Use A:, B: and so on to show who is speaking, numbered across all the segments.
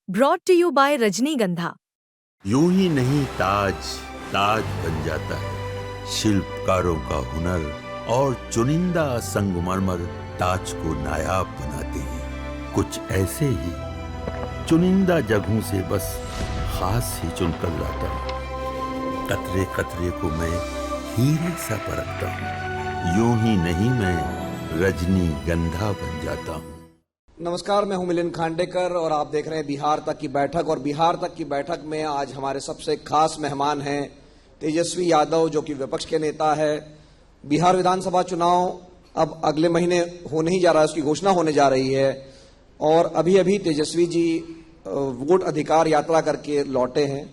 A: Brought to you bye रजनीगंधा।
B: यूं ही नहीं ताज ताज बन जाता है, शिल्पकारों का हुनर और चुनिंदा संगमरमर ताज को नायाब बनाते हैं। कुछ ऐसे ही चुनिंदा जगहों से बस खास ही चुनकर लाता हूँ। कतरे कतरे को मैं हीरे सा परखता हूँ। यूं ही नहीं मैं रजनीगंधा बन जाता हूँ।
C: नमस्कार, मैं हूं मिलिंद खांडेकर और आप देख रहे हैं बिहार तक की बैठक। और बिहार तक की बैठक में आज हमारे सबसे खास मेहमान हैं तेजस्वी यादव, जो कि विपक्ष के नेता है। बिहार विधानसभा चुनाव अब अगले महीने होने ही जा रहा है, उसकी घोषणा होने जा रही है। और अभी अभी तेजस्वी जी वोट अधिकार यात्रा करके लौटे हैं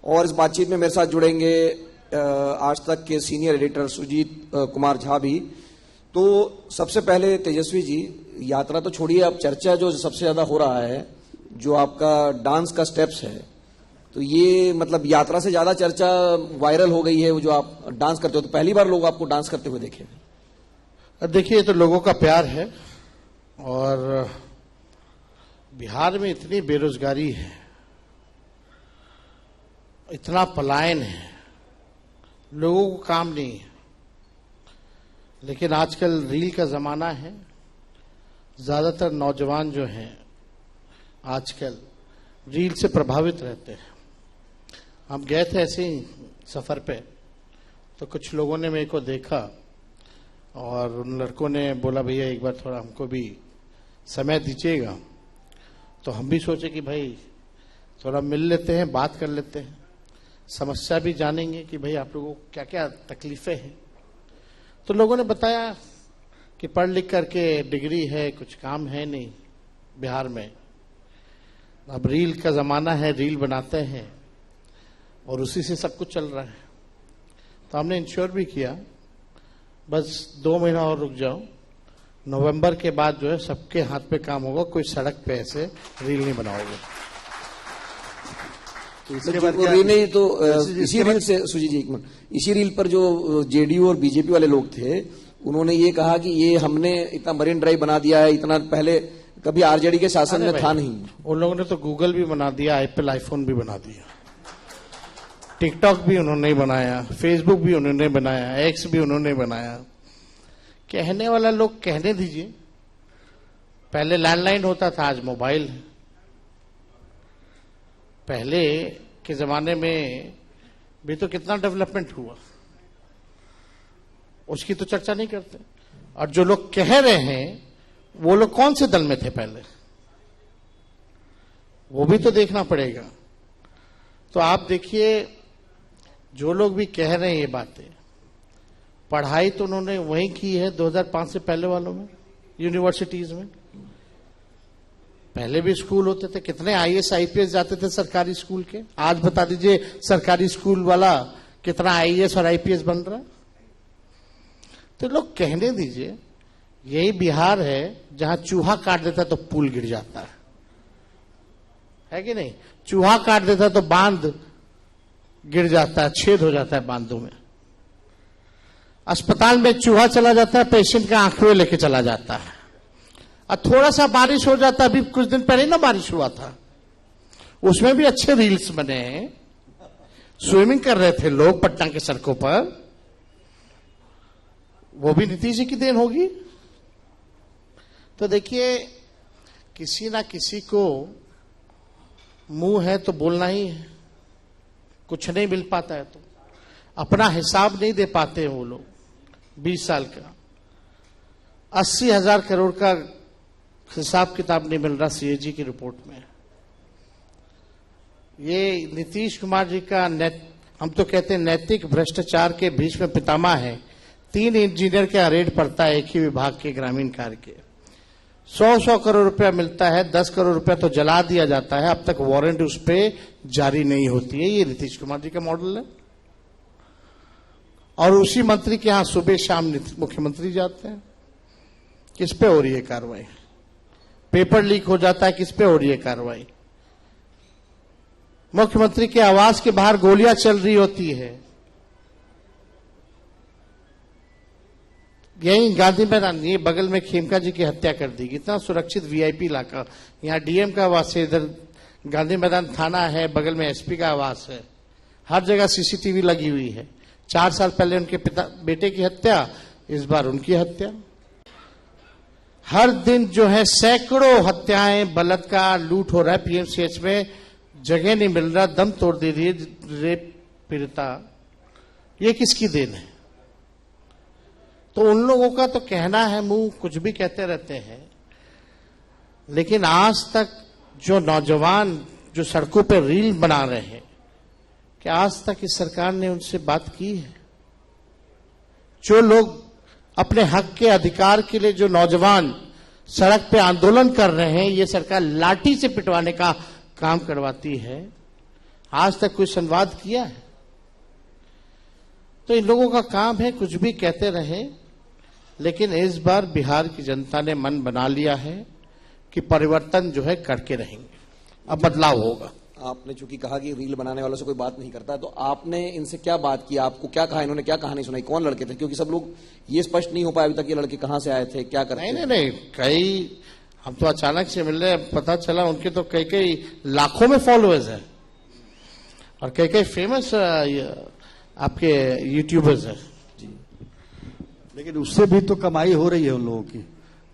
C: और इस बातचीत में मेरे साथ जुड़ेंगे आज तक के सीनियर एडिटर सुजीत कुमार झा भी। तो सबसे पहले तेजस्वी जी, यात्रा तो छोड़िए, अब चर्चा जो सबसे ज्यादा हो रहा है, जो आपका डांस का स्टेप्स है, तो ये मतलब यात्रा से ज्यादा चर्चा वायरल हो गई है। वो जो आप डांस करते हो, तो पहली बार लोग आपको डांस करते हुए देखे।
D: देखिए, तो लोगों का प्यार है और बिहार में इतनी बेरोजगारी है, इतना पलायन है, लोगों को काम नहीं है। लेकिन आजकल रील का जमाना है, ज्यादातर नौजवान जो हैं आजकल रील से प्रभावित रहते हैं। हम गए थे ऐसे ही सफर पे, तो कुछ लोगों ने मेरे को देखा और उन लड़कों ने बोला, भैया एक बार थोड़ा हमको भी समय दीजिएगा। तो हम भी सोचे कि भाई थोड़ा मिल लेते हैं, बात कर लेते हैं, समस्या भी जानेंगे कि भाई आप लोगों को क्या क्या तकलीफें हैं। तो लोगों ने बताया कि पढ़ लिख करके डिग्री है, कुछ काम है नहीं बिहार में, अब रील का जमाना है, रील बनाते हैं और उसी से सब कुछ चल रहा है। तो हमने इंश्योर भी किया, बस 2 महीना और रुक जाओ, नवंबर के बाद जो है सबके हाथ पे काम होगा, कोई सड़क पे ऐसे रील नहीं बनाओगे।
C: इसके बाद नहीं तो इसी रील से सुजी जी, एक मिनट, इसी रील पर जो जेडीयू और बीजेपी वाले लोग थे, उन्होंने ये कहा कि ये हमने इतना मरीन ड्राइव बना दिया है, इतना पहले कभी आरजेडी के शासन में था नहीं।
D: उन लोगों ने तो गूगल भी बना दिया, एप्पल आईफोन भी बना दिया, टिकटॉक भी उन्होंने बनाया, फेसबुक भी उन्होंने बनाया, एक्स भी उन्होंने बनाया। कहने वाला लोग कहने दीजिए। पहले लैंडलाइन होता था, आज मोबाइल है। पहले के जमाने में भी तो कितना डेवलपमेंट हुआ, उसकी तो चर्चा नहीं करते। और जो लोग कह रहे हैं वो लोग कौन से दल में थे पहले, वो भी तो देखना पड़ेगा। तो आप देखिए, जो लोग भी कह रहे हैं ये बातें, पढ़ाई तो उन्होंने वहीं की है 2005 से पहले वालों में, यूनिवर्सिटीज में। पहले भी स्कूल होते थे, कितने आईएएस आईपीएस जाते थे सरकारी स्कूल के। आज बता दीजिए सरकारी स्कूल वाला कितना आईएएस और आईपीएस बन रहा है। तो लोग कहने दीजिए। यही बिहार है जहां चूहा काट देता तो पुल गिर जाता है कि नहीं? चूहा काट देता तो बांध गिर जाता है, छेद हो जाता है बांधों में। अस्पताल में चूहा चला जाता है, पेशेंट का आंखों लेके चला जाता है। और थोड़ा सा बारिश हो जाता, अभी कुछ दिन पहले ना बारिश हुआ था, उसमें भी अच्छे रील्स बने। स्विमिंग कर रहे थे लोग पटना के सड़कों पर, वो भी नीतीश जी की देन होगी। तो देखिए, किसी ना किसी को मुंह है तो बोलना ही है, कुछ नहीं मिल पाता है तो अपना हिसाब नहीं दे पाते हैं वो लोग। 20 साल का 80,000 करोड़ का हिसाब किताब नहीं मिल रहा सीएजी की रिपोर्ट में। ये नीतीश कुमार जी का हम तो कहते हैं नैतिक भ्रष्टाचार के बीच में पितामह है। 3 इंजीनियर का रेट पड़ता है एक ही विभाग के ग्रामीण कार्य के, 100 करोड़ रुपया मिलता है, 10 करोड़ रुपया तो जला दिया जाता है, अब तक वारंट उस पर जारी नहीं होती है। ये नीतीश कुमार जी का मॉडल है। और उसी मंत्री के यहां सुबह शाम मुख्यमंत्री जाते हैं। किस पे हो रही है कार्रवाई? पेपर लीक हो जाता है, किस पे हो रही है कार्रवाई? मुख्यमंत्री के आवास के बाहर गोलियां चल रही होती है। यही गांधी मैदान, ये बगल में खेमका जी की हत्या कर दी। इतना सुरक्षित वीआईपी इलाका, यहाँ डीएम का आवास है, इधर गांधी मैदान थाना है, बगल में एसपी का आवास है, हर जगह सीसीटीवी लगी हुई है। 4 साल पहले उनके बेटे की हत्या, इस बार उनकी हत्या। हर दिन जो है सैकड़ों हत्याएं, बलात्कार, लूट हो रहा है। पीएमसीएच में जगह नहीं मिल रहा, दम तोड़ दे रही है रेप पीड़िता। ये किसकी देन है? तो उन लोगों का तो कहना है, मुंह कुछ भी कहते रहते हैं, लेकिन आज तक जो नौजवान जो सड़कों पर रील बना रहे हैं, क्या आज तक इस सरकार ने उनसे बात की है? जो लोग अपने हक के अधिकार के लिए, जो नौजवान सड़क पे आंदोलन कर रहे हैं, ये सरकार लाठी से पिटवाने का काम करवाती है। आज तक कोई संवाद किया है? तो इन लोगों का काम है कुछ भी कहते रहे, लेकिन इस बार बिहार की जनता ने मन बना लिया है कि परिवर्तन जो है करके रहेंगे, अब बदलाव होगा।
C: आपने चूंकि कहा कि रील बनाने वालों से कोई बात नहीं करता, तो आपने इनसे क्या बात की? आपको क्या कहा इन्होंने? क्या कहानी सुनाई? कौन लड़के थे? क्योंकि सब लोग ये स्पष्ट नहीं हो पाया अभी तक ये लड़के कहां से आए थे, क्या करते थे?
D: नहीं, कई हम तो अचानक से मिल रहे, पता चला उनके तो कई लाखों में फॉलोअर्स है और कई फेमस आपके यूट्यूबर्स है।
E: लेकिन उससे भी तो कमाई हो रही है उन लोगों की,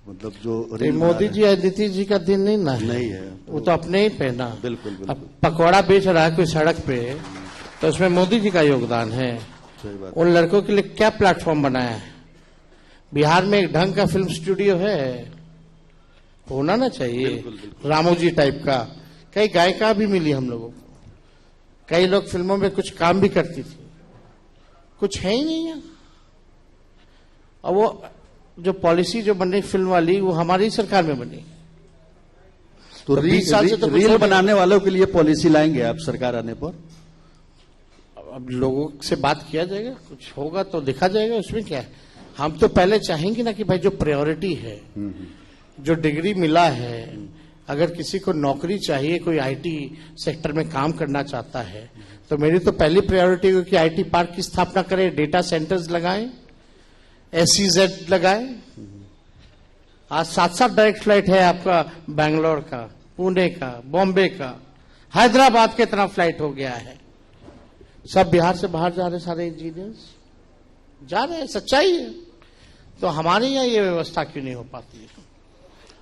E: मतलब जो
D: मोदी जी और नीतीश जी का दिन नहीं ना
E: नहीं है,
D: वो तो अपने ही पहना।
E: बिल्कुल बिल्कुल।
D: अब पकौड़ा बेच रहा है कोई सड़क पे, तो उसमें मोदी जी का योगदान है।
E: सही बात।
D: उन लड़कों के लिए क्या प्लेटफॉर्म बनाया है? बिहार में एक ढंग का फिल्म स्टूडियो है, होना ना चाहिए।
E: बिल्कुल, बिल्कुल।
D: रामोजी टाइप का। कई गायिका भी मिली हम लोगों को, कई लोग फिल्मों में कुछ काम भी करती थी, कुछ है ही नहीं है। और वो जो पॉलिसी जो बनी फिल्म वाली, वो हमारी सरकार में बनी।
E: तो
D: 20 साल से तो कुछ
E: रील
D: हो
E: बनाने वालों के लिए पॉलिसी लाएंगे आप सरकार आने पर?
D: अब लोगों से बात किया जाएगा, कुछ होगा तो देखा जाएगा, उसमें क्या है। हम तो पहले चाहेंगे ना कि भाई जो प्रायोरिटी है, जो डिग्री मिला है, अगर किसी को नौकरी चाहिए, कोई आईटी सेक्टर में काम करना चाहता है, तो मेरी तो पहली प्रायोरिटी है कि आईटी पार्क की स्थापना करें, डेटा सेंटर्स लगाएं, SEZ लगाएं। आज 7-7 डायरेक्ट फ्लाइट है आपका बैंगलोर का, पुणे का, बॉम्बे का, हैदराबाद के इतना फ्लाइट हो गया है। सब बिहार से बाहर जा रहे, सारे इंजीनियर्स जा रहे हैं, सच्चाई है। तो हमारे यहाँ ये व्यवस्था क्यों नहीं हो पाती है?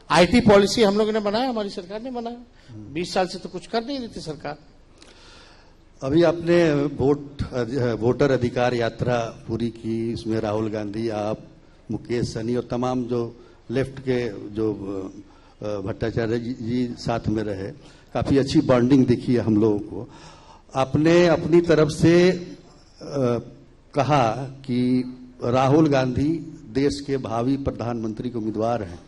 D: आईटी पॉलिसी हम लोगों ने बनाया, हमारी सरकार ने बनाया। 20 साल से तो कुछ कर नहीं रही थी सरकार।
E: अभी आपने वोटर अधिकार यात्रा पूरी की, इसमें राहुल गांधी, आप, मुकेश सहनी और तमाम जो लेफ्ट के जो भट्टाचार्य जी साथ में रहे, काफी अच्छी बॉन्डिंग दिखी है हम लोगों को। आपने अपनी तरफ से कहा कि राहुल गांधी देश के भावी प्रधानमंत्री के उम्मीदवार हैं,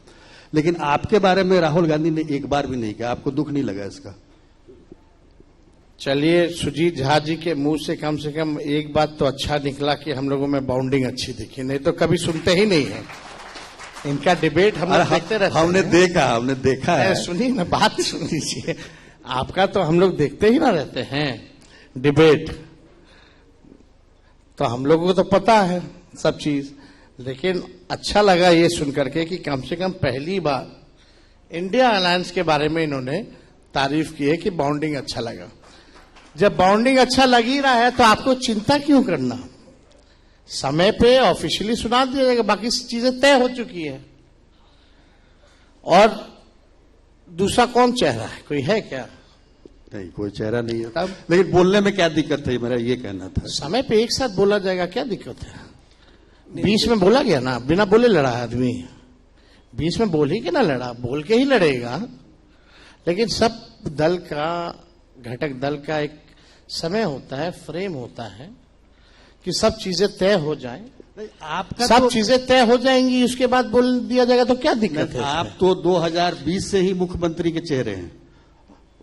E: लेकिन आपके बारे में राहुल गांधी ने एक बार भी नहीं कहा। आपको दुख नहीं लगा इसका?
D: चलिए, सुजीत झा जी के मुंह से कम एक बात तो अच्छा निकला कि हम लोगों में बाउंडिंग अच्छी दिखी, नहीं तो कभी सुनते ही नहीं है इनका डिबेट। हम लोग देखते रहते हैं।
E: हमने देखा है।
D: सुनिए ना, बात सुन लीजिए। आपका तो हम लोग देखते ही ना रहते हैं डिबेट, तो हम लोगों को तो पता है सब चीज। लेकिन अच्छा लगा ये सुन करके कि कम से कम पहली बार इंडिया अलायंस के बारे में इन्होंने तारीफ की है कि बाउंडिंग अच्छा लगा। जब बाउंडिंग अच्छा लग ही रहा है तो आपको चिंता क्यों करना? समय पे ऑफिशियली सुना दिया जाएगा, बाकी चीजें तय हो चुकी है। और दूसरा कौन चेहरा है? कोई है क्या?
E: नहीं, कोई चेहरा नहीं है।
D: तब
E: लेकिन बोलने में क्या दिक्कत है, मेरा ये कहना था।
D: समय पे एक साथ बोला जाएगा, क्या दिक्कत है? बीच में बोला गया ना, बिना बोले लड़ा आदमी। बीच में बोल ही के ना लड़ा, बोल के ही लड़ेगा। लेकिन सब दल का, घटक दल का एक समय होता है, फ्रेम होता है कि सब चीजें तय हो जाएं।
E: आपका
D: सब
E: तो,
D: चीजें तय हो जाएंगी, उसके बाद बोल दिया जाएगा, तो क्या दिक्कत है?
E: आप तो 2020 से ही मुख्यमंत्री के चेहरे हैं।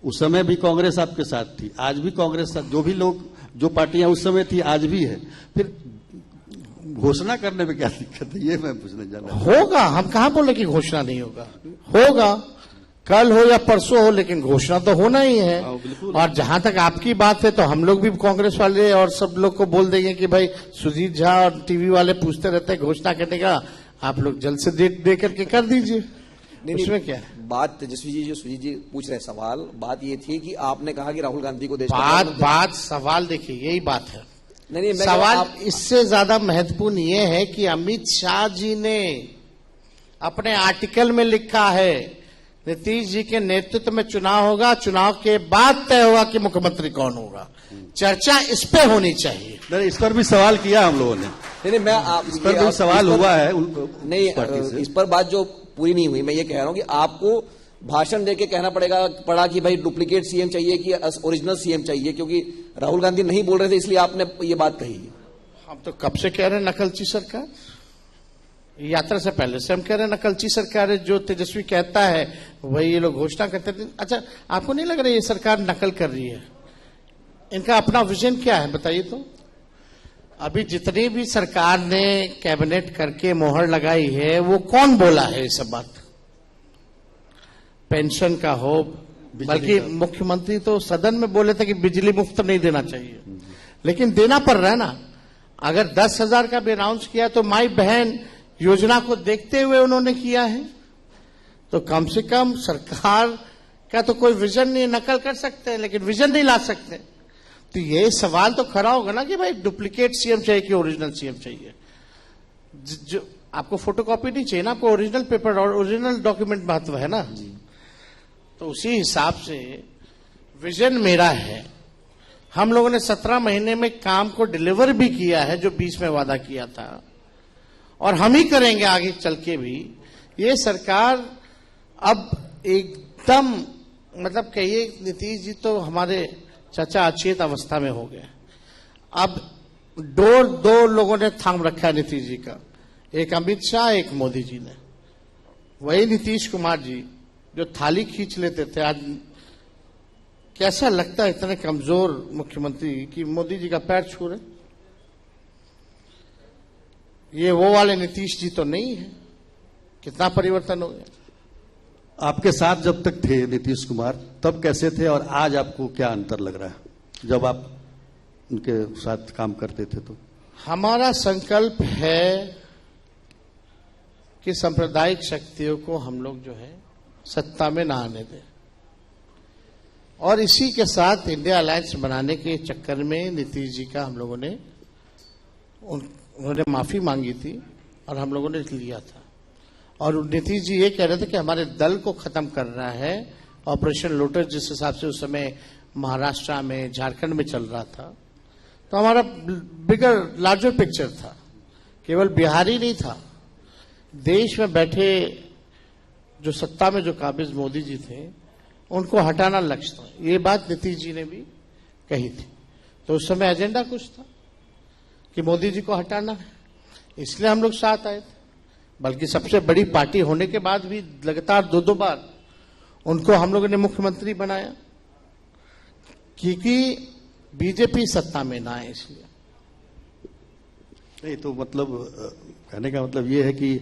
E: उस समय भी कांग्रेस आपके साथ थी, आज भी कांग्रेस साथ, जो भी लोग, जो पार्टियां उस समय थी आज भी है। फिर घोषणा करने में क्या दिक्कत है, ये मैं पूछने जा रहा हूं।
D: होगा, हम कहां बोले कि घोषणा नहीं होगा, होगा, कल हो या परसों हो, लेकिन घोषणा तो होना ही है। और जहां तक आपकी बात है, तो हम लोग भी कांग्रेस वाले और सब लोग को बोल देंगे कि भाई सुजीत झा और टीवी वाले पूछते रहते हैं घोषणा करने का, आप लोग जल्द से डेट दे करके कर दीजिए। उसमें क्या है?
C: बात तेजस्वी जी जो सुजीत जी पूछ रहे सवाल, बात ये थी कि आपने कहा कि राहुल गांधी को देश का
D: बात सवाल देखिए यही बात है।
C: नहीं, मैं
D: सवाल इससे ज्यादा महत्वपूर्ण ये है कि अमित शाह जी ने अपने आर्टिकल में लिखा है नीतीश जी के नेतृत्व में चुनाव होगा, चुनाव के बाद तय होगा कि मुख्यमंत्री कौन होगा। चर्चा इस पे होनी चाहिए।
E: नहीं, इस पर भी सवाल किया हम लोगों ने।
C: नहीं, मैं
E: इस पर भी सवाल हुआ है
C: नहीं, इस पर बात जो पूरी नहीं हुई, मैं ये कह रहा हूं कि आपको भाषण देके कहना पड़ा कि भाई डुप्लीकेट सीएम चाहिए कि ओरिजिनल सीएम चाहिए, क्योंकि राहुल गांधी नहीं बोल रहे थे इसलिए आपने ये बात कही।
D: हम तो कब से कह रहे हैं नकलची सरकार, यात्रा से पहले से हम कह रहे हैं नकलची सरकार है। जो तेजस्वी कहता है वही ये लोग घोषणा करते थे। अच्छा, आपको नहीं लग रहा ये सरकार नकल कर रही है? इनका अपना विजन क्या है बताइए तो। अभी जितनी भी सरकार ने कैबिनेट करके मोहर लगाई है वो कौन बोला है ये सब बात? पेंशन का हो, बल्कि मुख्यमंत्री तो सदन में बोले थे कि बिजली मुफ्त नहीं देना चाहिए, लेकिन देना पड़ रहा है ना। अगर 10,000 का भी अनाउंस किया तो माई बहन योजना को देखते हुए उन्होंने किया है, तो कम से कम सरकार का तो कोई विजन नहीं। नकल कर सकते हैं लेकिन विजन नहीं ला सकते। तो ये सवाल तो खड़ा होगा ना कि भाई डुप्लीकेट सीएम चाहिए कि ओरिजिनल सीएम चाहिए। जो आपको फोटोकॉपी नहीं चाहिए ना, आपको ओरिजिनल पेपर और ओरिजिनल डॉक्यूमेंट महत्व है ना। तो उसी हिसाब से विजन मेरा है। हम लोगों ने 17 महीने में काम को डिलीवर भी किया है जो 20 में वादा किया था, और हम ही करेंगे आगे चल के भी। ये सरकार अब एकदम मतलब कहिए नीतीश जी तो हमारे चाचा अचेत अवस्था में हो गए। अब डोर 2 लोगों ने थाम रखा है नीतीश जी का, एक अमित शाह, एक मोदी जी ने। वही नीतीश कुमार जी जो थाली खींच लेते थे, आज कैसा लगता है इतने कमजोर मुख्यमंत्री कि मोदी जी का पैर छू रहे। ये वो वाले नीतीश जी तो नहीं है। कितना परिवर्तन हो गया।
E: आपके साथ जब तक थे नीतीश कुमार तब कैसे थे और आज आपको क्या अंतर लग रहा है जब आप उनके साथ काम करते थे? तो
D: हमारा संकल्प है कि सांप्रदायिक शक्तियों को हम लोग जो है सत्ता में ना आने दें, और इसी के साथ इंडिया अलायंस बनाने के चक्कर में नीतीश जी का हम लोगों ने उन्होंने माफी मांगी थी और हम लोगों ने लिया था। और नीतीश जी ये कह रहे थे कि हमारे दल को खत्म करना है। ऑपरेशन लोटस जिस हिसाब से उस समय महाराष्ट्र में, झारखंड में चल रहा था, तो हमारा बिगर लार्जर पिक्चर था। केवल बिहार ही नहीं था, देश में बैठे जो सत्ता में जो काबिज मोदी जी थे उनको हटाना लक्ष्य था। ये बात नीतीश जी ने भी कही थी। तो उस समय एजेंडा कुछ था कि मोदी जी को हटाना है, इसलिए हम लोग साथ आए थे। बल्कि सबसे बड़ी पार्टी होने के बाद भी लगातार 2 बार उनको हम लोगों ने मुख्यमंत्री बनाया, क्योंकि बीजेपी सत्ता में ना आए इसलिए।
E: नहीं तो मतलब कहने का मतलब ये है कि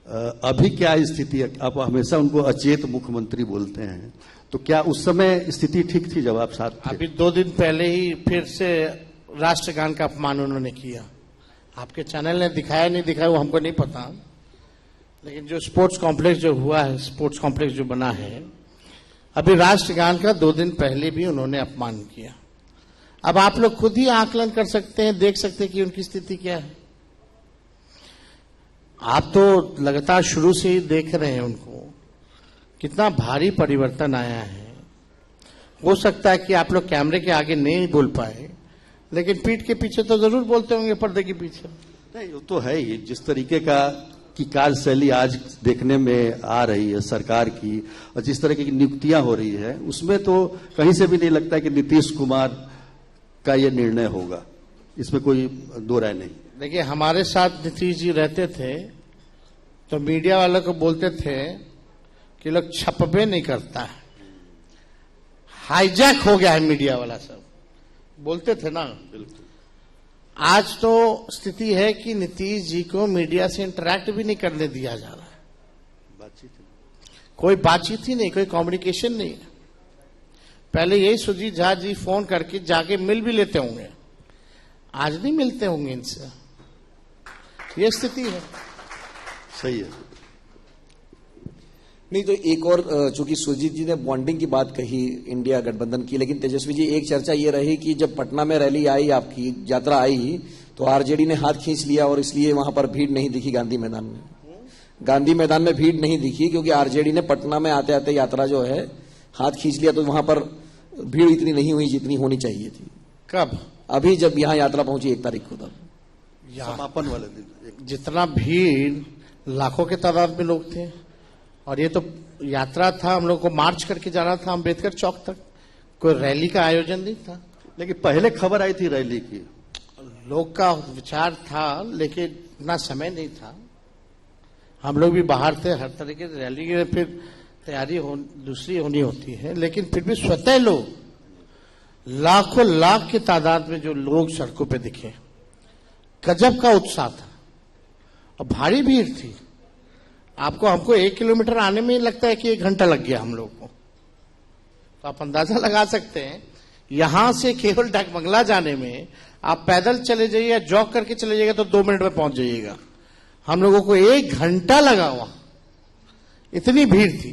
E: अभी क्या स्थिति है? आप हमेशा उनको अचेत मुख्यमंत्री बोलते हैं, तो क्या उस समय स्थिति ठीक थी जब आप साथ थे?
D: अभी 2 दिन पहले ही फिर से राष्ट्रगान का अपमान उन्होंने किया। आपके चैनल ने दिखाया नहीं दिखाया वो हमको नहीं पता, लेकिन जो स्पोर्ट्स कॉम्प्लेक्स जो हुआ है, स्पोर्ट्स कॉम्प्लेक्स जो बना है, अभी राष्ट्रगान का 2 दिन पहले भी उन्होंने अपमान किया। अब आप लोग खुद ही आकलन कर सकते हैं, देख सकते हैं कि उनकी स्थिति क्या है। आप तो लगातार शुरू से ही देख रहे हैं उनको, कितना भारी परिवर्तन आया है। हो सकता है कि आप लोग कैमरे के आगे नहीं बोल पाए, लेकिन पीठ के पीछे तो जरूर बोलते होंगे, पर्दे के पीछे।
E: नहीं, वो तो है ही। जिस तरीके का की कार्यशैली आज देखने में आ रही है सरकार की, और जिस तरह की नियुक्तियां हो रही है, उसमें तो कहीं से भी नहीं लगता कि नीतीश कुमार का ये निर्णय होगा। इसमें कोई दो राय नहीं।
D: देखिए, हमारे साथ नीतीश जी रहते थे तो मीडिया वालों को बोलते थे कि लोग छपबे नहीं करता है, हाईजैक हो गया है मीडिया वाला सब, बोलते थे ना।
E: बिल्कुल।
D: आज तो स्थिति है कि नीतीश जी को मीडिया से इंटरैक्ट भी नहीं करने दिया जा रहा है। कोई बातचीत ही नहीं, कोई कम्युनिकेशन नहीं है। पहले यही सुजीत झा जी फोन करके जाके मिल भी लेते होंगे, आज नहीं मिलते होंगे इनसे। ये स्थिति है।
E: सही है।
C: नहीं तो एक और चूंकि सुजीत जी ने बॉन्डिंग की बात कही इंडिया गठबंधन की, लेकिन तेजस्वी जी एक चर्चा ये रही कि जब पटना में रैली आई, आपकी यात्रा आई, तो आरजेडी ने हाथ खींच लिया और इसलिए वहां पर भीड़ नहीं दिखी गांधी मैदान में। गांधी मैदान में भीड़ नहीं दिखी क्योंकि आरजेडी ने पटना में आते आते यात्रा जो है हाथ खींच लिया, तो वहां पर भीड़ इतनी नहीं हुई जितनी होनी चाहिए थी।
D: कब?
C: अभी जब यहां यात्रा पहुंची 1 तारीख को, तब
E: समापन वाले दिन
D: जितना भीड़, लाखों के तादाद में लोग थे। और ये तो यात्रा था, हम लोग को मार्च करके जाना था अंबेडकर चौक तक, कोई रैली का आयोजन नहीं था।
E: लेकिन पहले खबर आई थी रैली की,
D: लोग का विचार था, लेकिन इतना समय नहीं था। हम लोग भी बाहर थे, हर तरीके से रैली की फिर तैयारी दूसरी होनी होती है, लेकिन फिर भी स्वतः लोग, लाखों लाख की तादाद में जो लोग सड़कों पे दिखे, गजब का उत्साह था और भारी भीड़ थी। हमको 1 किलोमीटर आने में ही लगता है कि 1 घंटा लग गया हम लोग को। तो आप अंदाजा लगा सकते हैं, यहां से केवल डाकबंगला जाने में आप पैदल चले जाइए या जॉग करके चले जाइएगा तो 2 मिनट में पहुंच जाइएगा। हम लोगों को 1 घंटा लगा हुआ, इतनी भीड़ थी।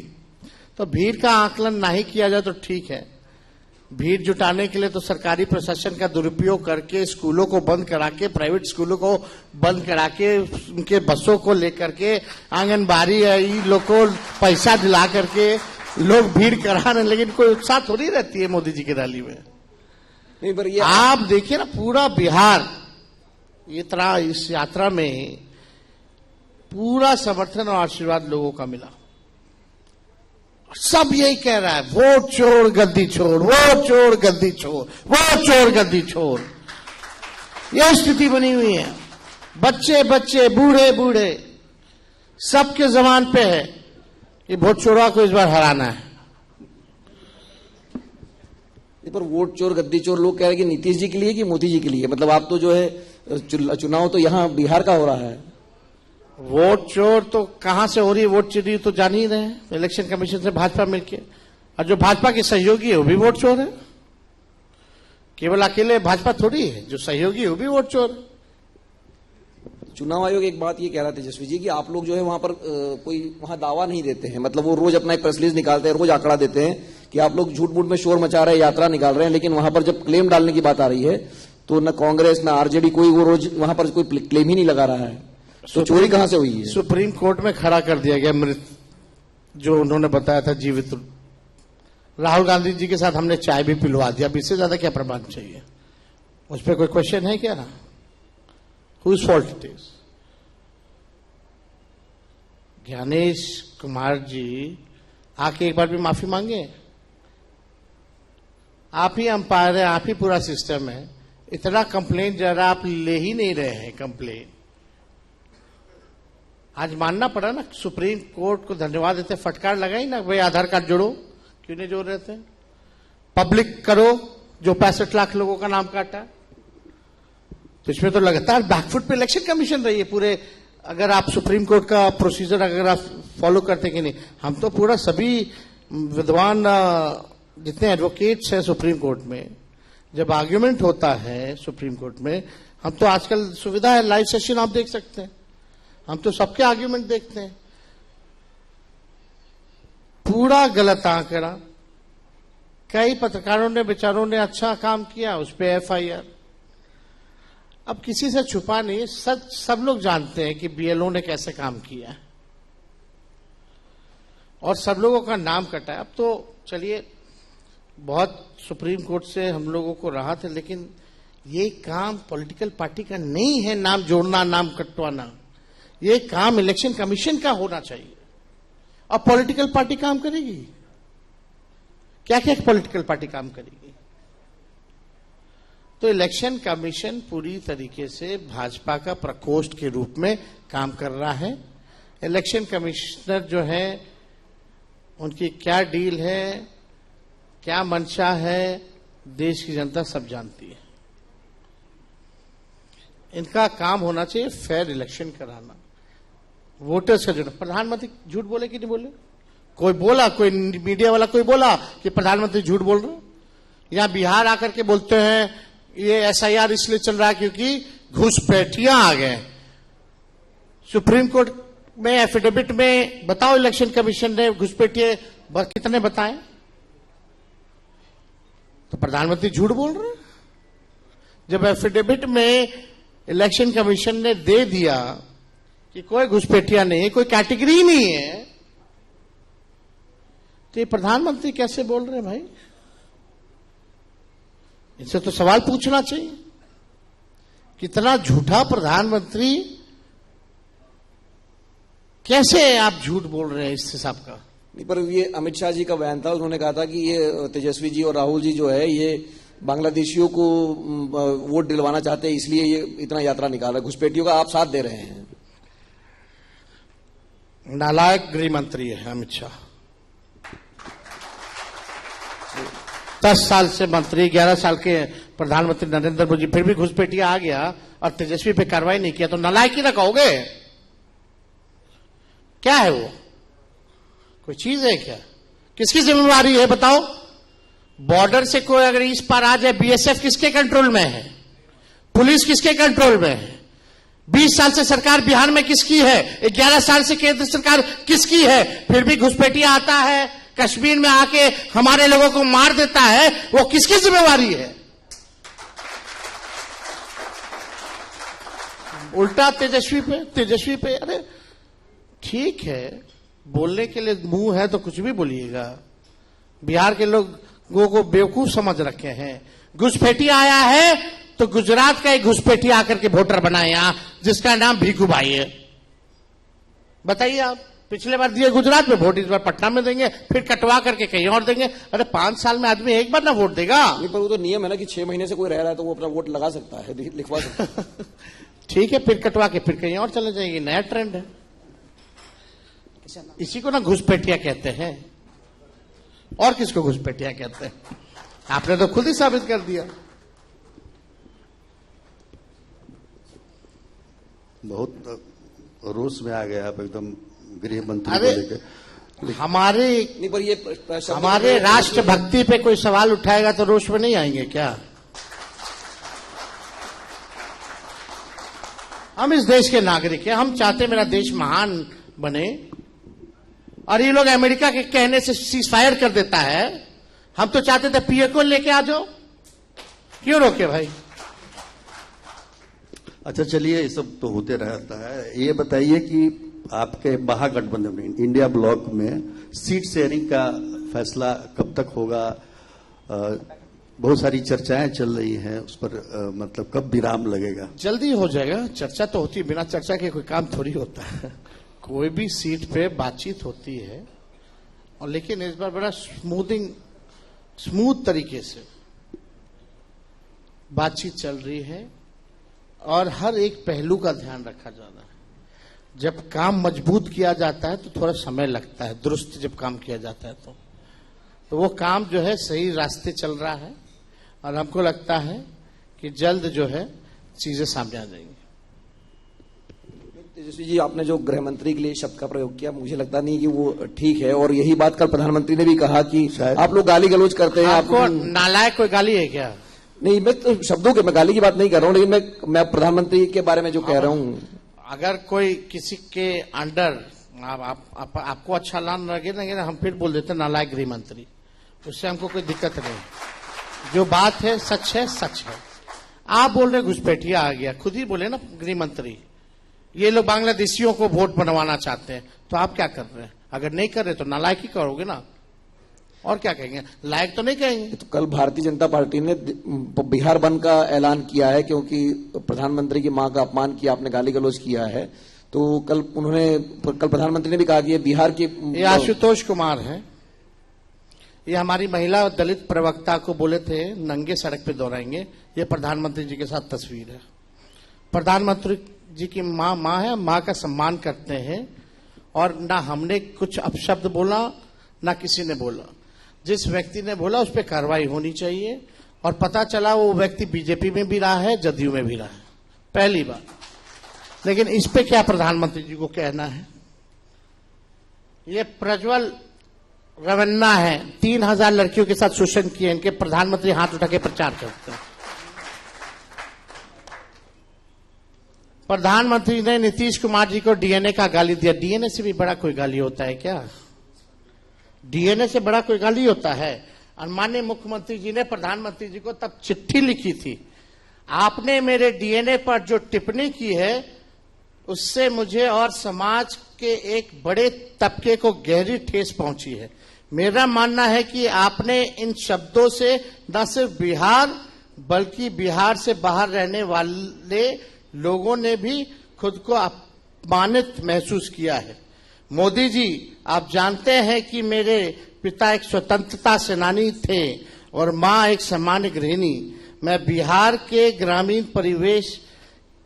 D: तो भीड़ का आकलन नहीं किया जाए तो ठीक है। भीड़ जुटाने के लिए तो सरकारी प्रशासन का दुरुपयोग करके स्कूलों को बंद करा के, प्राइवेट स्कूलों को बंद करा के, उनके बसों को लेकर के, आंगनबाड़ी लोग को पैसा दिला करके लोग भीड़ करा रहे, लेकिन कोई उत्साह थोड़ी रहती है मोदी जी की रैली में।
C: नहीं, पर ये
D: आप देखिए ना, पूरा बिहार इतना इस यात्रा में पूरा समर्थन और आशीर्वाद लोगों का मिला। सब यही कह रहा है, वोट छोड़ गद्दी छोड़, वोट छोड़ गद्दी छोड़, वोट छोड़ गद्दी छोड़। यह स्थिति बनी हुई है। बच्चे बच्चे, बूढ़े बूढ़े, सबके जबान पे है कि वोट चोरा को इस बार हराना है।
C: पर वोट चोर गद्दी चोर लोग कह रहे हैं कि नीतीश जी के लिए कि मोदी जी के लिए? मतलब आप तो जो है चुनाव तो यहां बिहार का हो रहा है।
D: वोट चोर तो कहां से हो रही है, वोट चोरी तो जान ही रहे हैं इलेक्शन कमीशन से भाजपा मिलके। और जो भाजपा के सहयोगी है वो भी वोट चोर है। केवल अकेले भाजपा थोड़ी है, जो सहयोगी है वो भी वोट चोर है।
C: चुनाव आयोग एक बात ये कह रहा है तेजस्वी जी कि आप लोग जो है वहां पर कोई वहां दावा नहीं देते हैं। मतलब वो रोज अपना एक प्रेस रिलीज निकालते हैं, रोज आंकड़ा देते हैं कि आप लोग झूठ मूठ में शोर मचा रहे हैं, यात्रा निकाल रहे हैं, लेकिन वहां पर जब क्लेम डालने की बात आ रही है तो न कांग्रेस न आरजेडी कोई वो रोज वहां पर कोई क्लेम ही नहीं लगा रहा है। तो चोरी कहां से हुई है?
D: सुप्रीम कोर्ट में खड़ा कर दिया गया मृत, जो उन्होंने बताया था जीवित। राहुल गांधी जी के साथ हमने चाय भी पिलवा दिया। अब इससे ज्यादा क्या प्रमाण चाहिए? उस पर कोई क्वेश्चन है क्या? Whose fault it is? Gyanesh Kumar ji आके एक बार भी माफी मांगे। आप ही अंपायर है, आप ही पूरा सिस्टम है। इतना कंप्लेन जरा आप ले ही नहीं रहे हैं कंप्लेन। आज मानना पड़ा ना, सुप्रीम कोर्ट को धन्यवाद देते, फटकार लगाई ना, भाई आधार कार्ड जोड़ो। क्यों नहीं जोड़ रहे थे? पब्लिक करो जो 65 लाख लोगों का नाम काटा। तो इसमें तो लगातार बैकफुट पे इलेक्शन कमीशन रही है पूरे। अगर आप सुप्रीम कोर्ट का प्रोसीजर अगर आप फॉलो करते कि नहीं, हम तो पूरा सभी विद्वान जितने एडवोकेट्स हैं सुप्रीम कोर्ट में, जब आर्ग्यूमेंट होता है सुप्रीम कोर्ट में, हम तो आजकल सुविधा है, लाइव सेशन आप देख सकते हैं, हम तो सबके आर्ग्यूमेंट देखते हैं। पूरा गलत आंकड़ा। कई पत्रकारों ने बेचारों ने अच्छा काम किया, उस पर एफआईआर। अब किसी से छुपा नहीं, सच सब लोग जानते हैं कि बीएलओ ने कैसे काम किया है और सब लोगों का नाम कटा है। अब तो चलिए, बहुत सुप्रीम कोर्ट से हम लोगों को राहत है, लेकिन ये काम पॉलिटिकल पार्टी का नहीं है, नाम जोड़ना, नाम कटवाना। ये काम इलेक्शन कमीशन का होना चाहिए। और पॉलिटिकल पार्टी काम करेगी क्या? क्या पॉलिटिकल पार्टी काम करेगी? तो इलेक्शन कमीशन पूरी तरीके से भाजपा का प्रकोष्ठ के रूप में काम कर रहा है। इलेक्शन कमिश्नर जो है, उनकी क्या डील है, क्या मंशा है, देश की जनता सब जानती है। इनका काम होना चाहिए फेयर इलेक्शन कराना, वोटर्स का जुड़ा। प्रधानमंत्री झूठ बोले कि नहीं बोले? कोई बोला, कोई मीडिया वाला कोई बोला कि प्रधानमंत्री झूठ बोल रहे? यहां बिहार आकर के बोलते हैं ये एसआईआर इसलिए चल रहा है क्योंकि घुसपैठियां आ गए। सुप्रीम कोर्ट में एफिडेविट में बताओ इलेक्शन कमीशन ने घुसपैठिए कितने बताए? तो प्रधानमंत्री झूठ बोल रहे हैं। जब एफिडेविट में इलेक्शन कमीशन ने दे दिया कि कोई घुसपैठिया नहीं, कोई कैटेगरी नहीं है, तो ये प्रधानमंत्री कैसे बोल रहे हैं भाई? इनसे तो सवाल पूछना चाहिए। कितना झूठा प्रधानमंत्री, कैसे आप झूठ बोल रहे हैं इस हिसाब का?
C: नहीं, पर ये अमित शाह जी का बयान था। उन्होंने कहा था कि ये तेजस्वी जी और राहुल जी जो है ये बांग्लादेशियों को वोट दिलवाना चाहते हैं, इसलिए ये इतना यात्रा निकाला। घुसपैठियों का आप साथ दे रहे हैं।
D: नालायक गृह मंत्री है अमित शाह। 10 साल से मंत्री, 11 साल के प्रधानमंत्री नरेंद्र मोदी, फिर भी घुसपैठिया आ गया और तेजस्वी पे कार्रवाई नहीं किया, तो नालायक ही ना कहोगे? क्या है वो? कोई चीज है क्या? किसकी जिम्मेवारी है बताओ? बॉर्डर से कोई अगर इस पार आ जाए, बीएसएफ किसके कंट्रोल में है? पुलिस किसके कंट्रोल में है? 20 साल से सरकार बिहार में किसकी है? 11 साल से केंद्र सरकार किसकी है? फिर भी घुसपैठिया आता है, कश्मीर में आके हमारे लोगों को मार देता है, वो किसकी जिम्मेवारी है? उल्टा तेजस्वी पे। अरे ठीक है, बोलने के लिए मुंह है तो कुछ भी बोलिएगा। बिहार के लोगों को बेवकूफ समझ रखे हैं। घुसपैठिया आया है तो गुजरात का एक घुसपैठिया आकर के वोटर बनाए यहां, जिसका नाम भीखू भाई है। बताइए आप, पिछले बार दिए गुजरात में वोट, इस बार पटना में देंगे, फिर कटवा करके कहीं और देंगे। अरे 5 साल में आदमी एक बार ना वोट देगा।
C: नहीं, पर वो तो नियम है ना कि 6 महीने से कोई रह रहा है तो वो अपना वोट लगा सकता है, लिखवा सकता है।
D: ठीक है, फिर कटवा के फिर कहीं और चले जाएंगे। नया ट्रेंड है। इसी को ना घुसपैठिया कहते हैं। और किसको घुसपैठिया कहते हैं? आपने तो खुद ही साबित कर दिया।
E: बहुत रोष में आ गए आप एकदम गृह मंत्री
D: अरे
E: को लेकर।
C: नहीं, पर ये
D: हमारे राष्ट्रभक्ति पे कोई सवाल उठाएगा तो रोष में नहीं आएंगे क्या? हम इस देश के नागरिक हैं, हम चाहते मेरा देश महान बने, और ये लोग अमेरिका के कहने से सीज फायर कर देता है। हम तो चाहते थे पीए को लेके आ जाओ, क्यों रोके भाई?
E: अच्छा चलिए, ये सब तो होते रहता है। ये बताइए कि आपके महागठबंधन में, इंडिया ब्लॉक में सीट शेयरिंग का फैसला कब तक होगा? बहुत सारी चर्चाएं चल रही हैं उस पर, मतलब कब विराम लगेगा?
D: जल्दी हो जाएगा। चर्चा तो होती है, बिना चर्चा के कोई काम थोड़ी होता है। कोई भी सीट पे बातचीत होती है, और लेकिन इस बार बड़ा स्मूथ तरीके से बातचीत चल रही है, और हर एक पहलू का ध्यान रखा जा रहा है। जब काम मजबूत किया जाता है तो थोड़ा समय लगता है, दुरुस्त जब काम किया जाता है तो वो काम जो है सही रास्ते चल रहा है, और हमको लगता है कि जल्द जो है चीजें सामने आ जाएंगी।
C: तेजस्वी जी, आपने जो गृह मंत्री के लिए शब्द का प्रयोग किया, मुझे लगता नहीं कि वो ठीक है। और यही बात कल प्रधानमंत्री ने भी कहा कि आप लोग गाली गलौज करते हैं।
D: आपको नालायक कोई गाली है क्या?
C: नहीं, मैं तो शब्दों के, मैं गाली की बात नहीं कर रहा हूं, लेकिन मैं प्रधानमंत्री के बारे में जो कह रहा हूं।
D: अगर कोई किसी के अंडर आपको अच्छा ना लगे ना, हम फिर बोल देते नालायक गृह मंत्री, उससे हमको कोई दिक्कत नहीं। जो बात है सच है, सच है। आप बोल रहे घुसपैठिया आ गया, खुद ही बोले ना गृह मंत्री, ये लोग बांग्लादेशियों को वोट बनवाना चाहते हैं, तो आप क्या कर रहे हैं? अगर नहीं कर रहे तो नालायक ही करोगे ना, और क्या कहेंगे? लायक तो नहीं कहेंगे।
C: तो कल भारतीय जनता पार्टी ने बिहार बंद का ऐलान किया है, क्योंकि प्रधानमंत्री की मां का अपमान किया, आपने गाली गलौज किया है। तो कल प्रधानमंत्री ने भी कहा कि ये बिहार की,
D: ये आशुतोष कुमार है, ये हमारी महिला दलित प्रवक्ता को बोले थे नंगे सड़क पे दौड़ाएंगे। ये प्रधानमंत्री जी के साथ तस्वीर है। प्रधानमंत्री जी की मां है, मां का सम्मान करते हैं, और ना हमने कुछ अपशब्द बोला, ना किसी ने बोला। जिस व्यक्ति ने बोला उस पर कार्रवाई होनी चाहिए, और पता चला वो व्यक्ति बीजेपी में भी रहा है, जदयू में भी रहा है, पहली बार। लेकिन इस पे क्या प्रधानमंत्री जी को कहना है? ये प्रज्वल रवन्ना है, 3000 लड़कियों के साथ शोषण किए, इनके प्रधानमंत्री हाथ उठा के प्रचार करते हैं। प्रधानमंत्री ने नीतीश कुमार जी को डीएनए का गाली दिया। डीएनए से भी बड़ा कोई गाली होता है क्या? डीएनए से बड़ा कोई गाली होता है? और माननीय मुख्यमंत्री जी ने प्रधानमंत्री जी को तब चिट्ठी लिखी थी, आपने मेरे डीएनए पर जो टिप्पणी की है उससे मुझे और समाज के एक बड़े तबके को गहरी ठेस पहुंची है। मेरा मानना है कि आपने इन शब्दों से न सिर्फ बिहार बल्कि बिहार से बाहर रहने वाले लोगों ने भी खुद को अपमानित महसूस किया है। मोदी जी, आप जानते हैं कि मेरे पिता एक स्वतंत्रता सेनानी थे और मां एक सामान्य गृहिणी। मैं बिहार के ग्रामीण परिवेश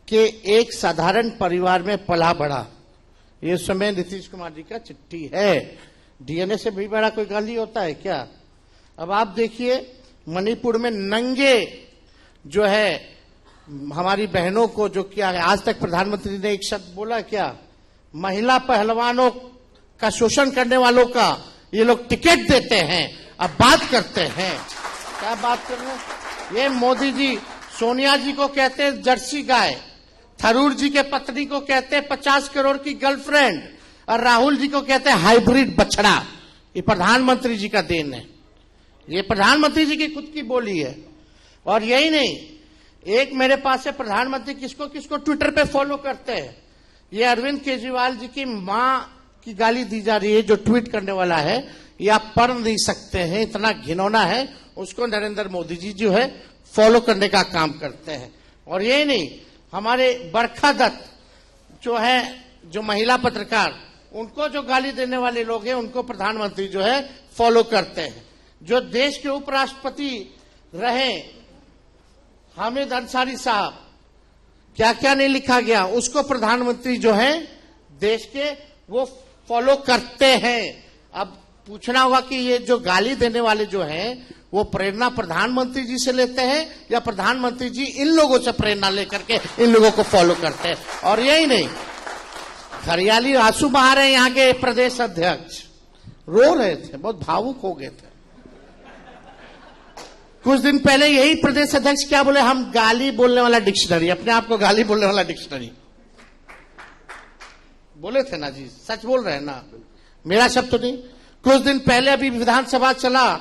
D: के एक साधारण परिवार में पला बढ़ा। ये समय नीतीश कुमार जी का चिट्ठी है। डीएनए से भी बड़ा कोई गाली होता है क्या? अब आप देखिए, मणिपुर में नंगे जो है हमारी बहनों को जो किया है, आज तक प्रधानमंत्री ने एक शब्द बोला क्या? महिला पहलवानों का शोषण करने वालों का ये लोग टिकट देते हैं, अब बात करते हैं। क्या बात कर रहे हैं? ये मोदी जी सोनिया जी को कहते हैं जर्सी गाय, थरूर जी के पत्नी को कहते हैं 50 करोड़ की गर्लफ्रेंड, और राहुल जी को कहते हैं हाइब्रिड बछड़ा। ये प्रधानमंत्री जी का देन है, ये प्रधानमंत्री जी की खुद की बोली है। और यही नहीं, एक मेरे पास से प्रधानमंत्री किसको किसको ट्विटर पे फॉलो करते हैं। ये अरविंद केजरीवाल जी की मां की गाली दी जा रही है, जो ट्वीट करने वाला है, ये आप पढ़ नहीं सकते हैं, इतना घिनौना है। उसको नरेंद्र मोदी जी जो है फॉलो करने का काम करते हैं। और यही नहीं, हमारे बरखा दत्त जो है, जो महिला पत्रकार, उनको जो गाली देने वाले लोग हैं, उनको प्रधानमंत्री जो है फॉलो करते हैं। जो देश के उपराष्ट्रपति रहे हामिद अंसारी साहब, क्या क्या नहीं लिखा गया, उसको प्रधानमंत्री जो है देश के वो फॉलो करते हैं। अब पूछना होगा कि ये जो गाली देने वाले जो हैं वो प्रेरणा प्रधानमंत्री जी से लेते हैं या प्रधानमंत्री जी इन लोगों से प्रेरणा लेकर के इन लोगों को फॉलो करते हैं। और यही नहीं, हरियाली आंसू बहा रहे हैं यहाँ के प्रदेश अध्यक्ष, रो रहे थे, बहुत भावुक हो गए थे। कुछ दिन पहले यही प्रदेश अध्यक्ष क्या बोले, हम गाली बोलने वाला डिक्शनरी, अपने आप को गाली बोलने वाला डिक्शनरी बोले थे ना जी, सच बोल रहे हैं ना, मेरा शब्द तो नहीं। कुछ दिन पहले अभी विधानसभा चला,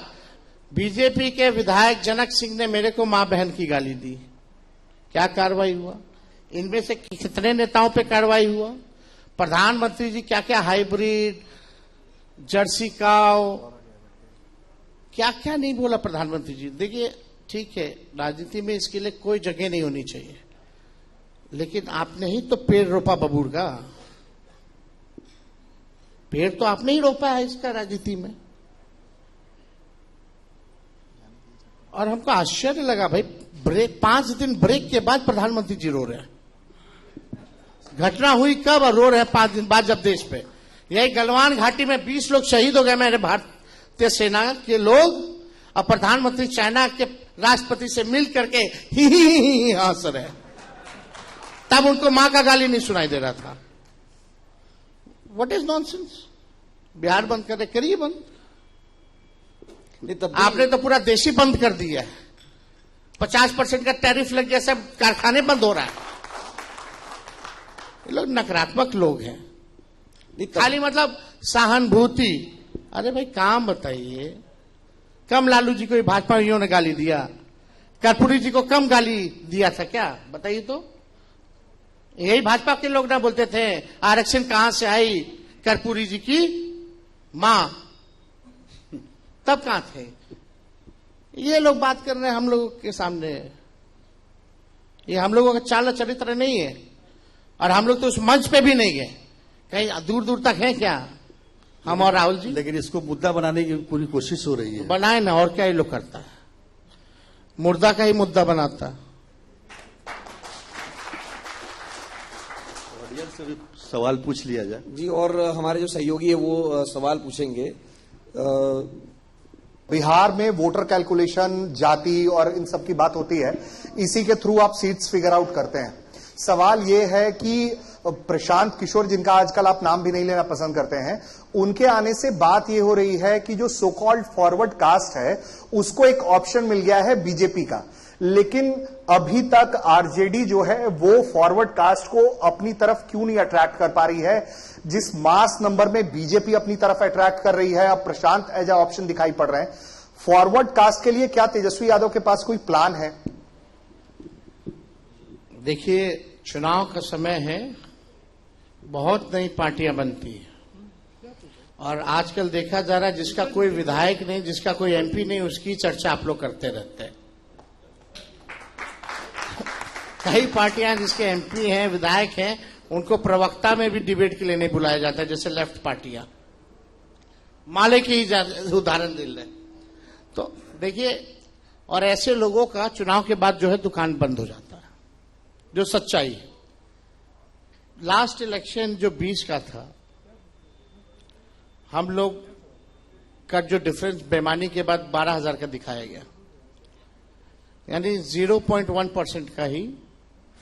D: बीजेपी के विधायक जनक सिंह ने मेरे को मां बहन की गाली दी। क्या कार्रवाई हुआ? इनमें से कितने नेताओं पे कार्रवाई हुआ? प्रधानमंत्री जी क्या क्या हाइब्रिड, जर्सी काव, क्या क्या नहीं बोला प्रधानमंत्री जी। देखिए ठीक है, राजनीति में इसके लिए कोई जगह नहीं होनी चाहिए, लेकिन आपने ही तो पेड़ रोपा बबूर का, पेड़ तो आपने ही रोपा है इसका राजनीति में। और हमको आश्चर्य लगा भाई, ब्रेक 5 दिन ब्रेक के बाद प्रधानमंत्री जी रो रहे हैं। घटना हुई कब और रो रहे हैं 5 दिन बाद, जब देश पे यही गलवान घाटी में 20 लोग शहीद हो गए मेरे भारतीय सेना के लोग, और प्रधानमंत्री चाइना के राष्ट्रपति से मिल करके ही हंस रहे, तब उनको मां का गाली नहीं सुनाई दे रहा था। What is nonsense? बिहार बंद कर रहे, करिए बंद। आपने तो पूरा देश ही बंद कर दिया है, 50% का टैरिफ लग गया, सब कारखाने बंद हो रहा है। ये लोग नकारात्मक लोग हैं, खाली मतलब सहानुभूति। अरे भाई काम बताइए, कम लालू जी को भाजपाइयों ने गाली दिया, कर्पूरी जी को कम गाली दिया था क्या? बताइए तो। यही भाजपा के लोग ना बोलते थे आरक्षण कहां से आई, कर्पूरी जी की मां, तब कहां थे? ये लोग बात कर रहे हैं हम लोगों के सामने। ये हम लोगों का चाल चरित्र नहीं है, और हम लोग तो उस मंच पे भी नहीं गए, कहीं दूर दूर तक है क्या हम और राहुल जी?
E: लेकिन इसको मुद्दा बनाने की पूरी कोशिश हो रही है।
D: बनाए ना, और क्या ये लोग करता है, मुर्दा का ही मुद्दा बनाता।
E: ऑडियंस से भी सवाल पूछ लिया जाए
C: जी, और हमारे जो सहयोगी है वो सवाल पूछेंगे।
F: बिहार में वोटर कैलकुलेशन, जाति और इन सब की बात होती है, इसी के थ्रू आप सीट्स फिगर आउट करते हैं। सवाल ये है कि प्रशांत किशोर, जिनका आजकल आप नाम भी नहीं लेना पसंद करते हैं, उनके आने से बात यह हो रही है कि जो सो कॉल्ड फॉरवर्ड कास्ट है उसको एक ऑप्शन मिल गया है बीजेपी का। लेकिन अभी तक आरजेडी जो है वो फॉरवर्ड कास्ट को अपनी तरफ क्यों नहीं अट्रैक्ट कर पा रही है? जिस मास नंबर में बीजेपी अपनी तरफ अट्रैक्ट कर रही है, अब प्रशांत एज अ ऑप्शन दिखाई पड़ रहे हैं। फॉरवर्ड कास्ट के लिए क्या तेजस्वी यादव के पास कोई प्लान है?
D: देखिए, चुनाव का समय है, बहुत नई पार्टियां बनती है और आजकल देखा जा रहा है जिसका कोई विधायक नहीं, जिसका कोई एमपी नहीं, उसकी चर्चा आप लोग करते रहते हैं। कई पार्टियां जिसके एमपी हैं, विधायक हैं, उनको प्रवक्ता में भी डिबेट के लिए नहीं बुलाया जाता है, जैसे लेफ्ट पार्टियां। माले के ही उदाहरण दे रहे। तो देखिए, और ऐसे लोगों का चुनाव के बाद जो है दुकान बंद हो जाता है, जो सच्चाई है। लास्ट इलेक्शन जो 20 का था, हम लोग का जो डिफरेंस बेईमानी के बाद 12,000 का दिखाया गया, यानी 0.1% का ही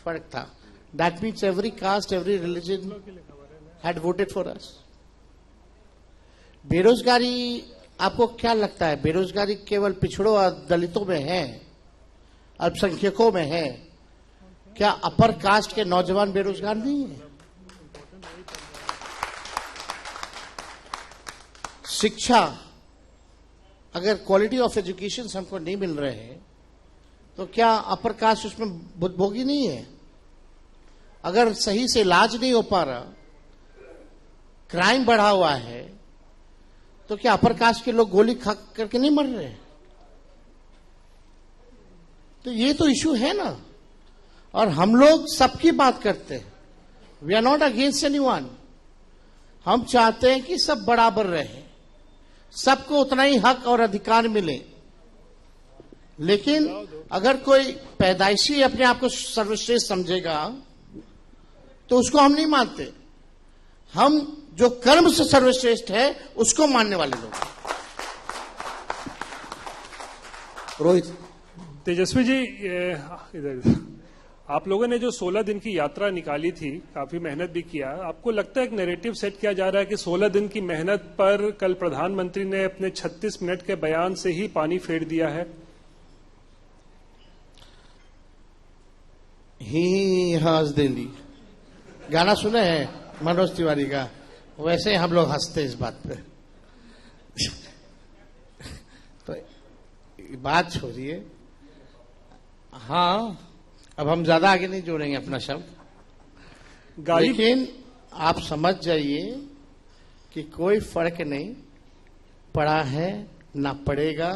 D: फर्क था। That means every caste, every religion had voted for us. बेरोजगारी, आपको क्या लगता है बेरोजगारी केवल पिछड़ों और दलितों में है, अल्पसंख्यकों में है? क्या अपर कास्ट के नौजवान बेरोजगार नहीं है? शिक्षा, अगर क्वालिटी ऑफ एजुकेशन हमको नहीं मिल रहे हैं तो क्या अपर कास्ट उसमें भुगभोगी नहीं है? अगर सही से इलाज नहीं हो पा रहा, क्राइम बढ़ा हुआ है, तो क्या अपर कास्ट के लोग गोली खा करके नहीं मर रहे? तो ये तो इशू है ना। और हम लोग सबकी बात करते हैं, we are not against anyone. हम चाहते हैं कि सब बराबर रहे, सबको उतना ही हक और अधिकार मिले। लेकिन अगर कोई पैदाइशी अपने आप को सर्वश्रेष्ठ समझेगा तो उसको हम नहीं मानते। हम जो कर्म से सर्वश्रेष्ठ है उसको मानने वाले लोग।
C: रोहित,
G: तेजस्वी जी, इधर आप लोगों ने जो 16 दिन की यात्रा निकाली थी, काफी मेहनत भी किया, आपको लगता है एक नैरेटिव सेट किया जा रहा है कि 16 दिन की मेहनत पर कल प्रधानमंत्री ने अपने 36 मिनट के बयान से ही पानी फेर दिया है?
D: ही हंस दिली, गाना सुने हैं मनोज तिवारी का, वैसे ही हम लोग हंसते इस बात पे। तो बात छोड़िए। हाँ, अब हम ज्यादा आगे नहीं जोड़ेंगे अपना शब्द, लेकिन आप समझ जाइए कि कोई फर्क नहीं पड़ा है, ना पड़ेगा।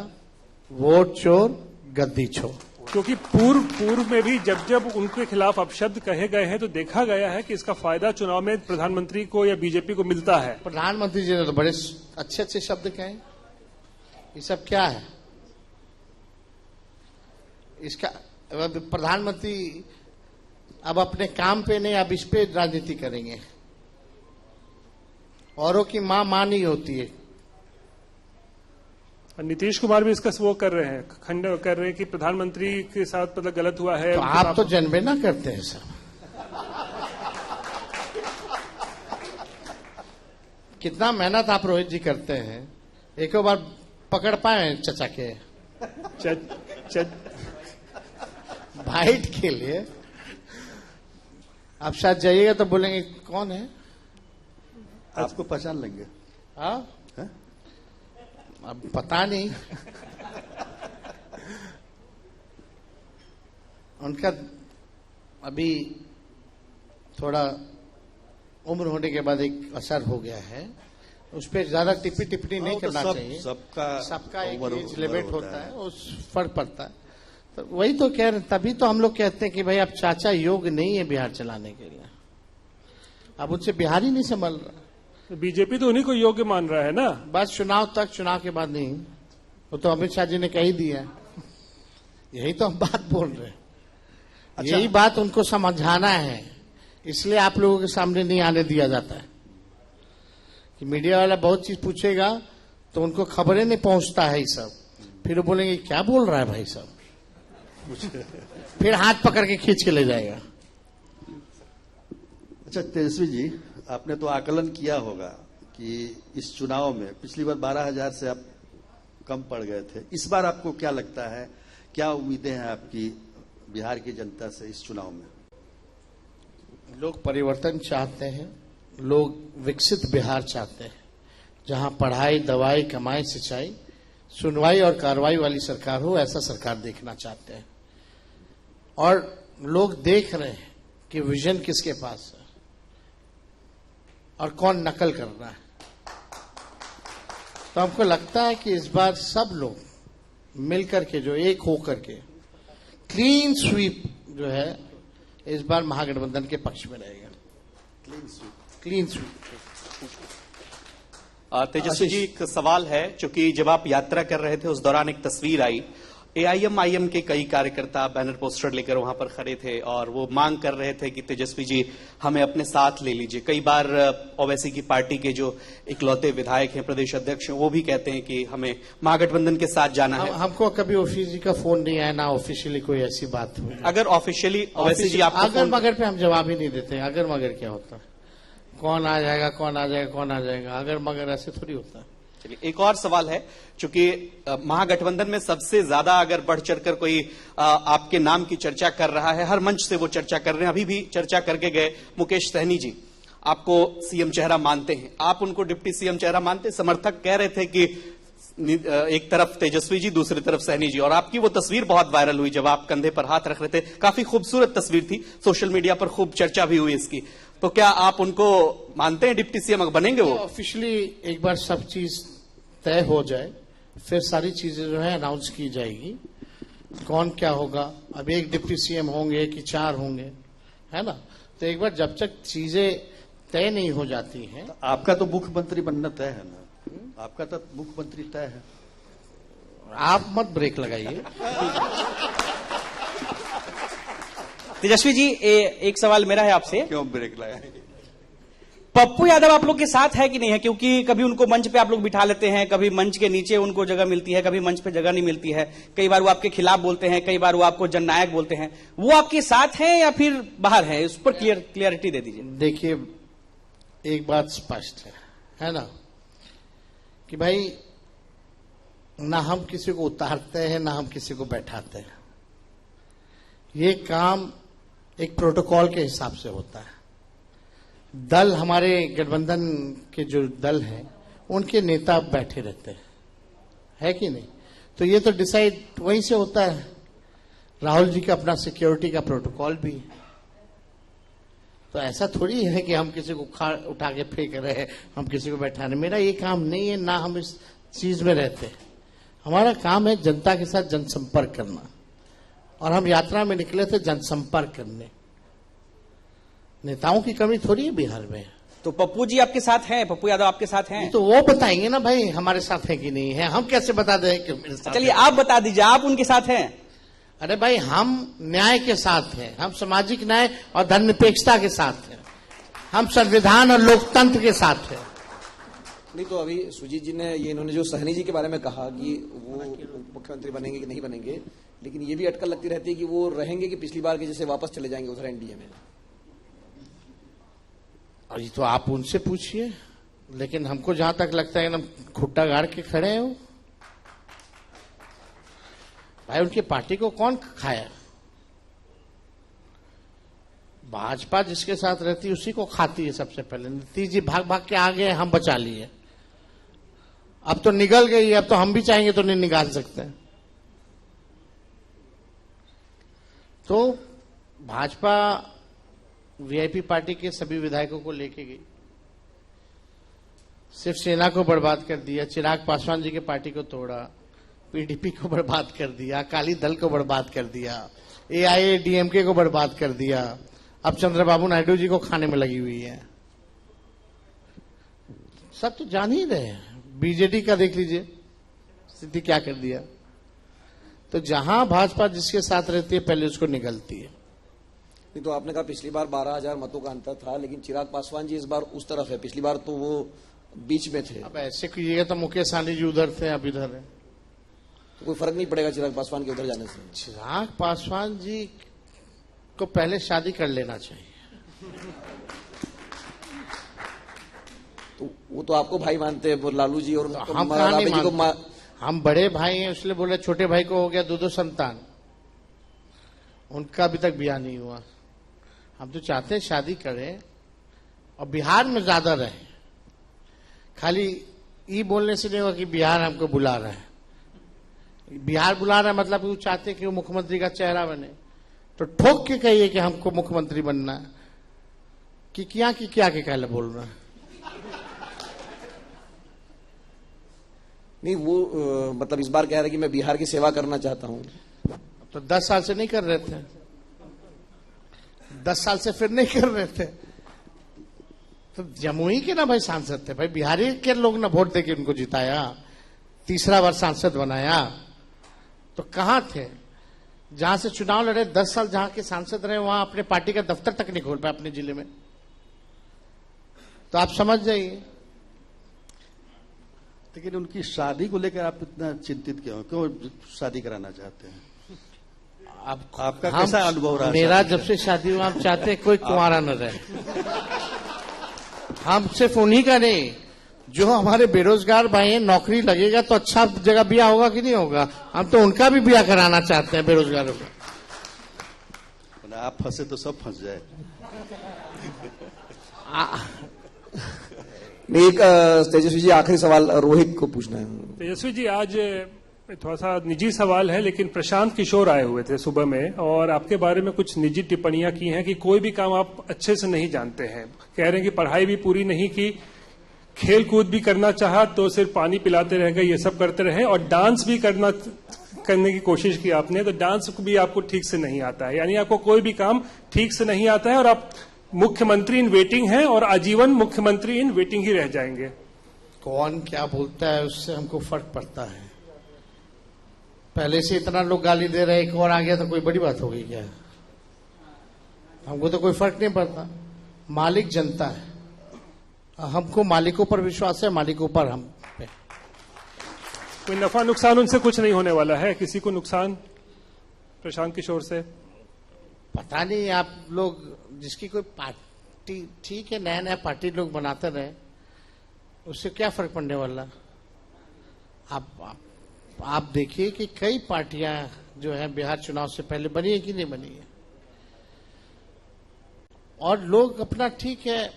D: वोट चोर, गद्दी चोर।
G: क्योंकि पूर्व में भी जब जब उनके खिलाफ अपशब्द कहे गए हैं तो देखा गया है कि इसका फायदा चुनाव में प्रधानमंत्री को या बीजेपी को मिलता है।
D: प्रधानमंत्री जी ने तो बड़े अच्छे अच्छे शब्द कहे। ये सब क्या है? इसका प्रधानमंत्री अब अपने काम पे नहीं, अब इस पे राजनीति करेंगे। औरों की मां नहीं होती है।
G: नीतीश कुमार भी इसका वो कर रहे हैं, खंड कर रहे हैं कि प्रधानमंत्री के साथ मतलब गलत हुआ है।
D: तो आप तो जनगणना करते हैं सर। कितना मेहनत आप रोहित जी करते हैं, एक बार पकड़ पाए चचा के बाइट के लिए? आप शायद जाइएगा तो बोलेंगे कौन है,
E: आपको पहचान लेंगे।
D: हाँ, अब पता नहीं। उनका अभी थोड़ा उम्र होने के बाद एक असर हो गया है, उस पर ज्यादा टिप्पणी नहीं करना चाहिए। सबका एक एज लिमिट होता है, उस फर्क पड़ता है। तो वही तो कह रहे, तभी तो हम लोग कहते हैं कि भाई अब चाचा योग्य नहीं है बिहार चलाने के लिए। अब उनसे बिहार ही नहीं संभल रहा।
G: बीजेपी तो उन्हीं को योग्य मान रहा है ना।
D: बस चुनाव तक, चुनाव के बाद नहीं। वो तो अमित शाह जी ने कह ही दिया। यही तो हम बात बोल रहे हैं। अच्छा, यही बात उनको समझाना है, इसलिए आप लोगों के सामने नहीं आने दिया जाता है कि मीडिया वाला बहुत चीज पूछेगा तो उनको खबरें नहीं पहुंचता है। ये सब फिर बोलेंगे क्या बोल रहा है भाई साहब, फिर हाथ पकड़ के खींच के ले जाएगा।
E: अच्छा तेजस्वी जी, आपने तो आकलन किया होगा कि इस चुनाव में पिछली बार 12,000 से आप कम पड़ गए थे। इस बार आपको क्या लगता है, क्या उम्मीदें हैं आपकी बिहार की जनता से इस चुनाव में?
D: लोग परिवर्तन चाहते हैं, लोग विकसित बिहार चाहते हैं, जहां पढ़ाई, दवाई, कमाई, सिंचाई, सुनवाई और कार्रवाई वाली सरकार हो, ऐसा सरकार देखना चाहते हैं। और लोग देख रहे हैं कि विजन किसके पास है और कौन नकल कर रहा है। तो हमको लगता है कि इस बार सब लोग मिलकर के, जो एक होकर के क्लीन स्वीप जो है, इस बार महागठबंधन के पक्ष में रहेगा। Clean sweep.
H: तेजस्वी जी, एक सवाल है, चूंकि जब आप यात्रा कर रहे थे उस दौरान एक तस्वीर आई, एआईएम के कई कार्यकर्ता बैनर पोस्टर लेकर वहां पर खड़े थे और वो मांग कर रहे थे कि तेजस्वी जी हमें अपने साथ ले लीजिए। कई बार ओवैसी की पार्टी के जो इकलौते विधायक हैं, प्रदेश अध्यक्ष हैं, वो भी कहते हैं कि हमें महागठबंधन के साथ जाना है।
D: हमको कभी ओवैसी जी का फोन नहीं आया, ना ऑफिशियली कोई ऐसी बात हुई।
H: अगर ऑफिशियली ओवैसी जी आपको
D: अगर मगर पे हम जवाब ही नहीं देते। अगर मगर क्या होता है, कौन आ जाएगा, कौन आ जाएगा, कौन आ जाएगा, अगर मगर ऐसे थोड़ी होता है।
H: चलिए, एक और सवाल है, चूंकि महागठबंधन में सबसे ज्यादा अगर बढ़ चढ़कर कोई आपके नाम की चर्चा कर रहा है, हर मंच से वो चर्चा कर रहे हैं, अभी भी चर्चा करके गए मुकेश सहनी जी, आपको सीएम चेहरा मानते हैं, आप उनको डिप्टी सीएम चेहरा मानते हैं। समर्थक कह रहे थे कि एक तरफ तेजस्वी जी, दूसरी तरफ सहनी जी, और आपकी वो तस्वीर बहुत वायरल हुई जब आप कंधे पर हाथ रख रहे थे। काफी खूबसूरत तस्वीर थी, सोशल मीडिया पर खूब चर्चा भी हुई इसकी। तो क्या आप उनको मानते हैं डिप्टी सीएम बनेंगे वो?
D: ऑफिशियली एक बार सब चीज तय हो जाए, फिर सारी चीजें जो है अनाउंस की जाएगी, कौन क्या होगा। अब एक डिप्टी सीएम होंगे कि 4 होंगे, है ना। तो एक बार जब तक चीजें तय नहीं हो जाती हैं।
E: तो आपका तो मुख्यमंत्री बनना तय है ना, आपका तो मुख्यमंत्री तय है।
D: आप मत ब्रेक लगाइए।
I: तेजस्वी जी, एक सवाल मेरा है आपसे।
E: क्यों ब्रेक लगाए?
I: पप्पू यादव आप लोग के साथ है कि नहीं है? क्योंकि कभी उनको मंच पे आप लोग बिठा लेते हैं, कभी मंच के नीचे उनको जगह मिलती है, कभी मंच पे जगह नहीं मिलती है। कई बार वो आपके खिलाफ बोलते हैं, कई बार वो आपको जननायक बोलते हैं। वो आपके साथ हैं या फिर बाहर है? उस पर क्लियरिटी दे दीजिए।
D: देखिए, एक बात स्पष्ट है ना, कि भाई ना हम किसी को उतारते हैं, ना हम किसी को बैठाते हैं। ये काम एक प्रोटोकॉल के हिसाब से होता है। दल, हमारे गठबंधन के जो दल हैं, उनके नेता बैठे रहते हैं, है कि नहीं? तो ये तो डिसाइड वहीं से होता है। राहुल जी का अपना सिक्योरिटी का प्रोटोकॉल भी है। तो ऐसा थोड़ी है कि हम किसी को उठा के फेंक रहे हैं, हम किसी को बैठाने। मेरा ये काम नहीं है, ना हम इस चीज में रहते हैं। हमारा काम है जनता के साथ जनसंपर्क करना, और हम यात्रा में निकले थे जनसंपर्क करने। नेताओं की कमी थोड़ी है बिहार में।
I: तो पप्पू जी आपके साथ हैं, पप्पू यादव आपके साथ हैं?
D: तो वो बताएंगे ना भाई हमारे साथ है कि नहीं है। हम कैसे बता दें कि मेरे साथ?
I: चलिए आप बता दीजिए, आप उनके साथ हैं?
D: अरे भाई, हम न्याय के साथ हैं, हम सामाजिक न्याय और धर्मनिरपेक्षता के साथ हैं, हम संविधान और लोकतंत्र के साथ हैं।
C: नहीं, तो अभी सुजीत जी ने ये, इन्होंने जो सहनी जी के बारे में कहा कि वो मुख्यमंत्री बनेंगे कि नहीं बनेंगे, लेकिन ये भी अटकल लगती रहती है कि वो रहेंगे कि पिछली बार के जैसे वापस चले जाएंगे उधर एनडीए में।
D: और ये तो आप उनसे पूछिए, लेकिन हमको जहां तक लगता है एकदम खुट्टा गाड़ के खड़े हैं वो। भाई, उनकी पार्टी को कौन खाया? भाजपा जिसके साथ रहती है उसी को खाती है सबसे पहले। नीतीश जी भाग भाग के आ गए, हम बचा लिए। अब तो निगल गई, अब तो हम भी चाहेंगे तो नहीं निकाल सकते। तो भाजपा वीआईपी पार्टी के सभी विधायकों को लेके गई, सिर्फ सेना को बर्बाद कर दिया, चिराग पासवान जी के पार्टी को तोड़ा, पीडीपी को बर्बाद कर दिया, अकाली दल को बर्बाद कर दिया, एआईएडीएमके को बर्बाद कर दिया, अब चंद्रबाबू नायडू जी को खाने में लगी हुई है। सब तो जान ही रहे हैं। बीजेडी का देख लीजिए स्थिति क्या कर दिया। तो जहां भाजपा जिसके साथ रहती है पहले उसको निगलती है।
C: नहीं, तो आपने कहा पिछली बार 12,000 मतों का अंतर था, लेकिन चिराग पासवान जी इस बार उस तरफ है, पिछली बार तो वो बीच में थे।
D: अब ऐसे कीजिएगा तो मुकेश सहनी जी उधर थे, अब इधर है,
C: तो कोई फर्क नहीं पड़ेगा चिराग पासवान के उधर जाने से?
D: चिराग पासवान जी को पहले शादी कर लेना चाहिए।
C: तो वो तो आपको भाई मानते हैं, वो लालू जी, और उनको
D: हम कहाँ नहीं
C: राबड़ी जी को
D: मानते। हम बड़े भाई हैं, इसलिए बोले छोटे भाई को हो गया दो संतान, उनका अभी तक ब्याह नहीं हुआ। हम तो चाहते हैं शादी करें और बिहार में ज्यादा रहे। खाली ये बोलने से नहीं होगा कि बिहार हमको बुला रहा है। बिहार बुला रहा है मतलब वो चाहते हैं कि वो मुख्यमंत्री का चेहरा बने, तो ठोक के कहिए कि हमको मुख्यमंत्री बनना है कि क्या के कहले बोल रहे हैं।
C: नहीं, वो मतलब इस बार कह रहे हैं कि मैं बिहार की सेवा करना चाहता हूं।
D: तो 10 साल से नहीं कर रहे थे, 10 साल से फिर नहीं कर रहे थे, तो जमुई के ना भाई सांसद थे भाई, बिहारी के लोग ना वोट देके उनको जिताया, तीसरा बार सांसद बनाया। तो कहां थे जहां से चुनाव लड़े, 10 साल जहां के सांसद रहे, वहां अपने पार्टी का दफ्तर तक नहीं खोल पाए अपने जिले में। तो आप समझ जाइए।
E: लेकिन उनकी शादी को लेकर आप इतना चिंतित क्यों शादी कराना चाहते हैं? आपका कैसा अनुभव रहा?
D: मेरा जब से शादी हुआ, हम चाहते हैं कोई कुंवारा न रहे। हम सिर्फ उन्हीं का नहीं, जो हमारे बेरोजगार भाई हैं, नौकरी लगेगा तो अच्छा जगह ब्याह होगा कि नहीं होगा, हम तो उनका भी ब्याह कराना चाहते हैं बेरोजगारों का।
E: आप फंसे तो सब फंस जाए।
C: एक तेजस्वी जी, आखिरी सवाल रोहित को पूछना है।
G: तेजस्वी जी, आज थोड़ा सा निजी सवाल है, लेकिन प्रशांत किशोर आए हुए थे सुबह में और आपके बारे में कुछ निजी टिप्पणियां की हैं कि कोई भी काम आप अच्छे से नहीं जानते हैं। कह रहे हैं कि पढ़ाई भी पूरी नहीं की, खेल कूद भी करना चाहा तो सिर्फ पानी पिलाते रह गए, ये सब करते रहे, और डांस भी करने की कोशिश की आपने, तो डांस भी आपको ठीक से नहीं आता है। यानी आपको कोई भी काम ठीक से नहीं आता है और आप मुख्यमंत्री इन वेटिंग हैं और आजीवन मुख्यमंत्री इन वेटिंग ही रह जाएंगे।
D: कौन क्या बोलता है उससे हमको फर्क पड़ता है। पहले से इतना लोग गाली दे रहे, एक और आ गया तो कोई बड़ी बात हो गई क्या? हमको तो कोई फर्क नहीं पड़ता। मालिक जनता है, हमको मालिकों पर विश्वास है, मालिकों पर हम पे।
G: कोई नफा नुकसान उनसे कुछ नहीं होने वाला है? किसी को नुकसान प्रशांत किशोर से?
D: पता नहीं। आप लोग जिसकी कोई पार्टी, ठीक है, नया नया पार्टी लोग बनाते रहे, उससे क्या फर्क पड़ने वाला। आप देखिए कि कई पार्टियां जो है बिहार चुनाव से पहले बनी है कि नहीं बनी है, और लोग अपना, ठीक है,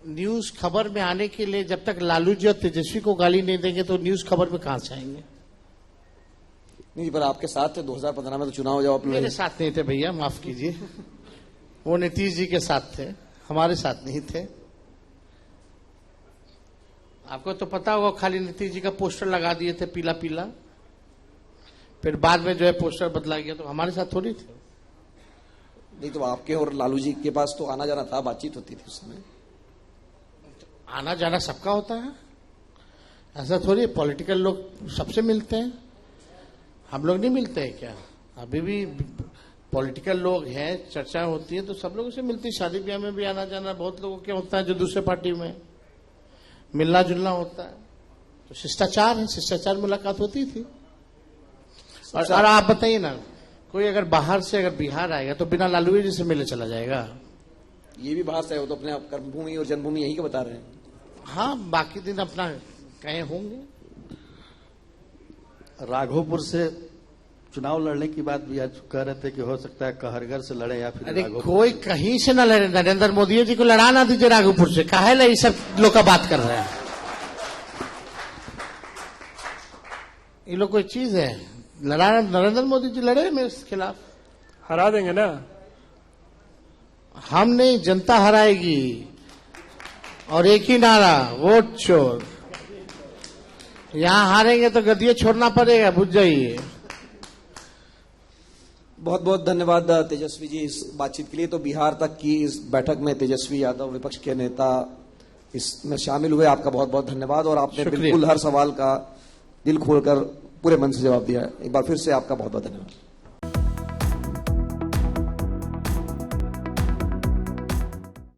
D: न्यूज खबर में आने के लिए जब तक लालू जी और तेजस्वी को गाली नहीं देंगे तो न्यूज खबर में कहां से आएंगे।
C: नहीं, पर आपके साथ थे 2015 में तो चुनाव जब
D: मेरे साथ नहीं थे भैया, माफ कीजिए, वो नीतीश जी के साथ थे, हमारे साथ नहीं थे। आपको तो पता होगा, खाली नीतीश जी का पोस्टर लगा दिए थे पीला पीला, फिर बाद में जो है पोस्टर बदला गया, तो हमारे साथ थोड़ी थे।
C: नहीं, तो आपके और लालू जी के पास तो आना जाना था, बातचीत होती थी उस समय।
D: आना जाना सबका होता है, ऐसा थोड़ी। पॉलिटिकल लोग सबसे मिलते हैं, हम लोग नहीं मिलते हैं क्या? अभी भी पॉलिटिकल लोग हैं, चर्चा होती है तो सब लोगों से मिलती है। शादी ब्याह में भी आना जाना बहुत लोगों के होता है, जो दूसरे पार्टी में मिलना जुलना होता है, तो शिष्टाचार है, शिष्टाचार मुलाकात होती थी। और आप बताइए ना, कोई अगर बाहर से अगर बिहार आएगा तो बिना लालू जी से मिले चला जाएगा?
C: ये भी बाहर से हो तो अपने कर्मभूमि और जन्मभूमि यही का बता रहे हैं।
D: हाँ, बाकी दिन अपना कहे होंगे।
E: राघोपुर से चुनाव लड़ने की बात भी आज कह रहे थे कि हो सकता है कहरगर से लड़े या फिर
D: अरे कोई कहीं से न लड़े, नरेंद्र मोदी जी को लड़ा ना दीजिए राघोपुर से, काहे ले ये सब लोग का बात कर रहे हैं। ये लोग कोई चीज है लड़ाना? नरेंद्र मोदी जी लड़े मेरे खिलाफ,
G: हरा देंगे ना।
D: हम नहीं, जनता हराएगी। और एक ही नारा, वोट चोर। यहां हारेंगे तो गद्दी छोड़ना पड़ेगा, बुझ जाइए।
C: बहुत बहुत धन्यवाद तेजस्वी जी इस बातचीत के लिए। तो बिहार तक की इस बैठक में तेजस्वी यादव विपक्ष के नेता इसमें शामिल हुए, आपका बहुत बहुत धन्यवाद। और आपने बिल्कुल हर सवाल का दिल खोलकर पूरे मन से जवाब दिया। एक बार फिर से आपका बहुत बहुत धन्यवाद।